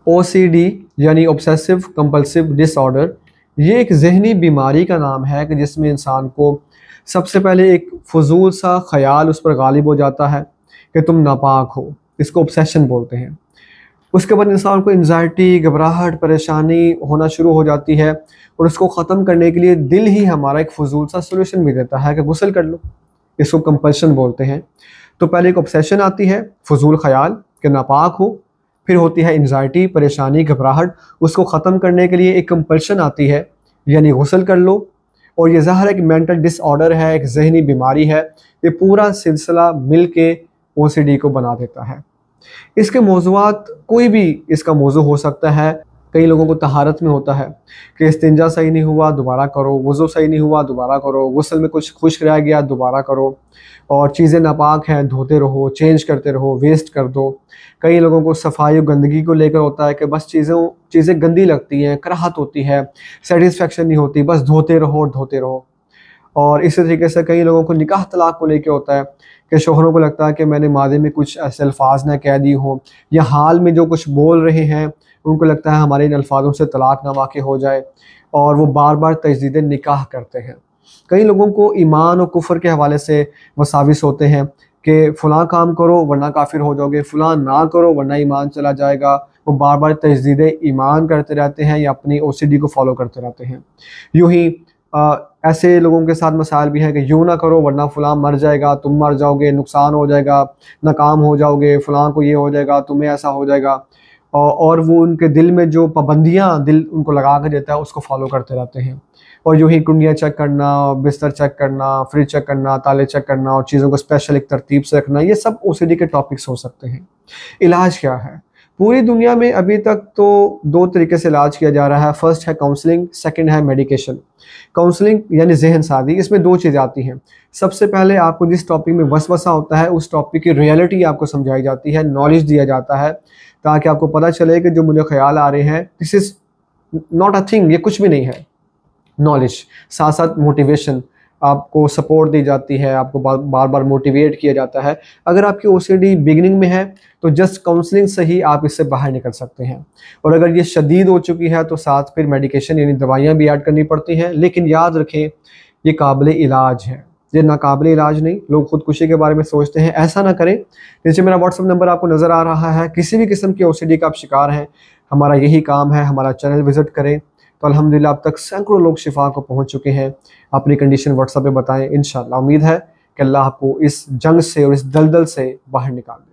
OCD यानी obsessive compulsive disorder, ये एक जहनी बीमारी का नाम है कि जिसमें इंसान को सबसे पहले एक फजूल सा ख्याल उस पर गालिब हो जाता है कि तुम नापाक हो, इसको ऑब्सेशन बोलते हैं। उसके बाद इंसान को एंजाइटी, घबराहट, परेशानी होना शुरू हो जाती है और उसको ख़त्म करने के लिए दिल ही हमारा एक फजूल सा सोल्यूशन भी देता है कि गुस्ल कर लो, इसको कंपल्शन बोलते हैं। तो पहले एक ऑब्सेशन आती है, फजूल ख्याल कि नापाक हो, फिर होती है एंजाइटी, परेशानी, घबराहट, उसको ख़त्म करने के लिए एक कंपल्शन आती है यानी गुस्ल कर लो। और ये ज़ाहिर है कि मेंटल डिसऑर्डर है, एक जहनी बीमारी है, ये पूरा सिलसिला मिल के OCD को बना देता है। इसके मौज़ूआत कोई भी इसका मौजू हो सकता है। कई लोगों को तहारत में होता है कि इस्तिंजा सही नहीं हुआ दोबारा करो, वज़ू सही नहीं हुआ दोबारा करो, गुस्ल में कुछ खुश्क रह गया दोबारा करो, और चीज़ें नापाक हैं धोते रहो, चेंज करते रहो, वेस्ट कर दो। कई लोगों को सफाई और गंदगी को लेकर होता है कि बस चीज़ें गंदी लगती हैं, कराहत होती है, सेटिस्फेक्शन नहीं होती, बस धोते रहो धोते रहो। और इसी तरीके से कई लोगों को निकाह तलाक को लेकर होता है कि शोहरों को लगता है कि मैंने मादे में कुछ ऐसे अल्फाज ना कह दी हों, या हाल में जो कुछ बोल रहे हैं उनको लगता है हमारे इन अल्फाजों से तलाक ना वाक़ हो जाए, और वो बार बार तजदीद निकाह करते हैं। कई लोगों को ईमान और कुफ्र के हवाले से वसाविस होते हैं कि फ़लाँ काम करो वरना काफिर हो जाओगे, फ़लाँ ना करो वरना ईमान चला जाएगा। वो बार बार तजदीद ईमान करते रहते हैं या अपनी OCD को फॉलो करते रहते हैं। यूँ ही ऐसे लोगों के साथ मसाइल भी हैं कि यूँ ना करो वरना फ़लाँ मर जाएगा, तुम मर जाओगे, नुकसान हो जाएगा, नाकाम हो जाओगे, फ़लाँ को ये हो जाएगा, तुम्हें ऐसा हो जाएगा। और वो उनके दिल में जो पाबंदियाँ दिल उनको लगा के देता है उसको फॉलो करते रहते हैं। और यूँ ही कुंडियाँ चेक करना, बिस्तर चेक करना, फ्रिज चेक करना, ताले चेक करना और चीज़ों को स्पेशल एक तरतीब से रखना, ये सब OCD के टॉपिक्स हो सकते हैं। इलाज क्या है? पूरी दुनिया में अभी तक तो 2 तरीके से इलाज किया जा रहा है। फर्स्ट है काउंसलिंग, सेकंड है मेडिकेशन। काउंसलिंग यानी ज़हन साज़ी, इसमें 2 चीज़ें आती हैं। सबसे पहले आपको जिस टॉपिक में वसवसा होता है उस टॉपिक की रियलिटी आपको समझाई जाती है, नॉलेज दिया जाता है, ताकि आपको पता चले कि जो मुझे ख्याल आ रहे हैं this is not a thing, ये कुछ भी नहीं है। नॉलेज साथ साथ मोटिवेशन, आपको सपोर्ट दी जाती है, आपको बार बार मोटिवेट किया जाता है। अगर आपकी OCD बिगिनिंग में है तो जस्ट काउंसलिंग से ही आप इससे बाहर निकल सकते हैं, और अगर ये शदीद हो चुकी है तो साथ फिर मेडिकेशन यानी दवाइयाँ भी ऐड करनी पड़ती हैं। लेकिन याद रखें ये काबिल इलाज है, ये नाकाबिल इलाज नहीं। लोग खुदकुशी के बारे में सोचते हैं, ऐसा ना करें। नीचे मेरा WhatsApp नंबर आपको नज़र आ रहा है। किसी भी किस्म की OCD का आप शिकार हैं, हमारा यही काम है, हमारा चैनल विज़िट करें। तो अल्हम्दुलिल्लाह अब तक सैकड़ों लोग शिफा को पहुँच चुके हैं। अपनी कंडीशन WhatsApp पे बताएं, इंशाअल्लाह उम्मीद है कि अल्लाह आपको इस जंग से और इस दलदल से बाहर निकाल दे।